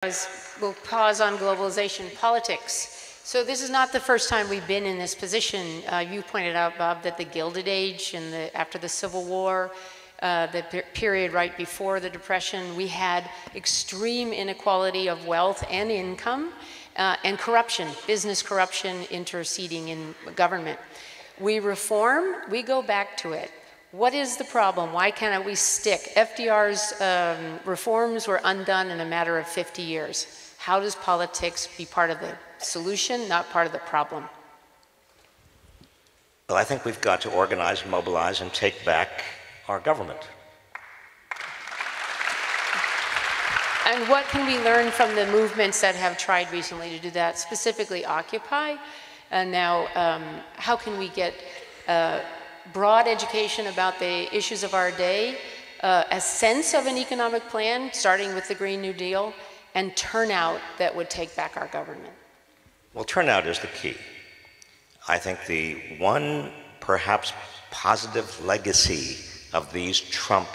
We'll pause on globalization politics. So this is not the first time we've been in this position. You pointed out, Bob, that the Gilded Age and after the Civil War, the period right before the Depression, we had extreme inequality of wealth and income and corruption, business corruption interceding in government. We reform, we go back to it. What is the problem? Why can't we stick? FDR's reforms were undone in a matter of 50 years. How does politics be part of the solution, not part of the problem? Well, I think we've got to organize, mobilize, and take back our government. And what can we learn from the movements that have tried recently to do that, specifically Occupy? And now, how can we get broad education about the issues of our day, a sense of an economic plan, starting with the Green New Deal, and turnout that would take back our government? Well, turnout is the key. I think the one perhaps positive legacy of these Trump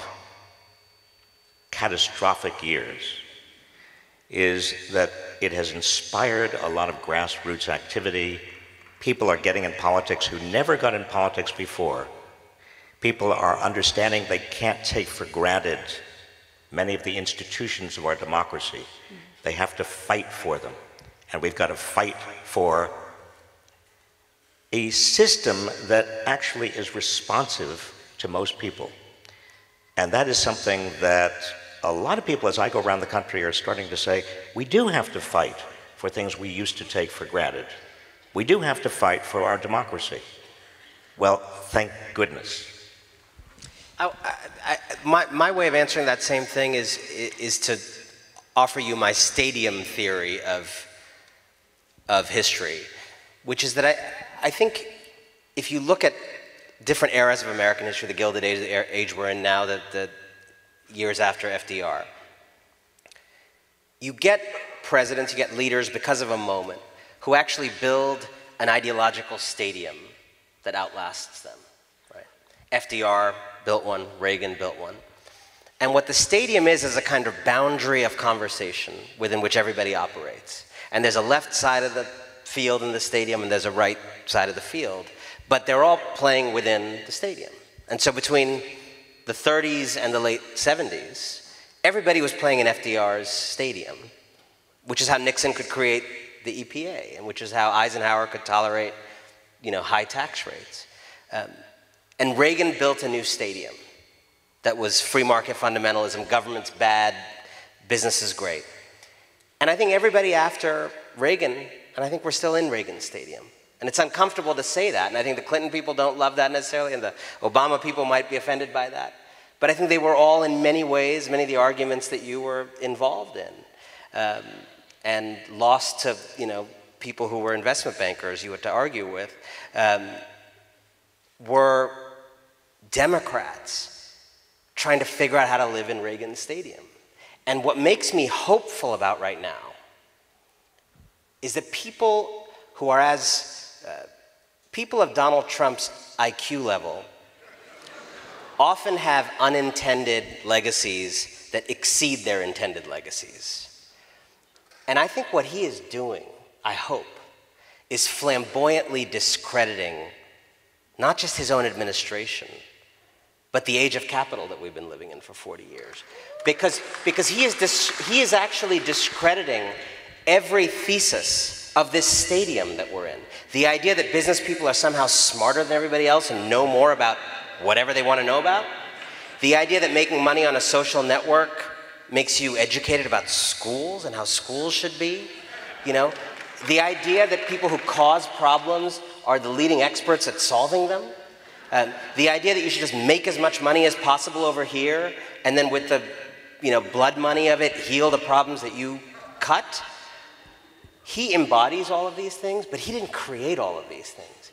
catastrophic years is that it has inspired a lot of grassroots activity. People are getting in politics who never got in politics before. People are understanding they can't take for granted many of the institutions of our democracy. They have to fight for them. And we've got to fight for a system that actually is responsive to most people. And that is something that a lot of people, as I go around the country, are starting to say, we do have to fight for things we used to take for granted. We do have to fight for our democracy. Well, thank goodness. My way of answering that same thing is to offer you my stadium theory of history, which is that I think if you look at different eras of American history, the Gilded Age, the age we're in now, the years after FDR, you get presidents, you get leaders because of a moment who actually build an ideological stadium that outlasts them, right? FDR built one, Reagan built one. And what the stadium is a kind of boundary of conversation within which everybody operates. And there's a left side of the field in the stadium and there's a right side of the field, but they're all playing within the stadium. And so between the 30s and the late 70s, everybody was playing in FDR's stadium, which is how Nixon could create the EPA, and which is how Eisenhower could tolerate, high tax rates. And Reagan built a new stadium that was free market fundamentalism, government's bad, business is great. And I think everybody after Reagan, and I think we're still in Reagan Stadium. And it's uncomfortable to say that, and I think the Clinton people don't love that necessarily, and the Obama people might be offended by that. But I think they were all, in many ways, many of the arguments that you were involved in, and lost to, people who were investment bankers you had to argue with, were Democrats trying to figure out how to live in Reagan Stadium. And what makes me hopeful about right now is that people who are people of Donald Trump's IQ level often have unintended legacies that exceed their intended legacies. And I think what he is doing, I hope, is flamboyantly discrediting not just his own administration, but the age of capital that we've been living in for 40 years. Because he is actually discrediting every thesis of this stadium that we're in. The idea that business people are somehow smarter than everybody else and know more about whatever they want to know about. The idea that making money on a social network makes you educated about schools and how schools should be. The idea that people who cause problems are the leading experts at solving them. The idea that you should just make as much money as possible over here and then with the blood money of it heal the problems that you cut. He embodies all of these things, but he didn't create all of these things.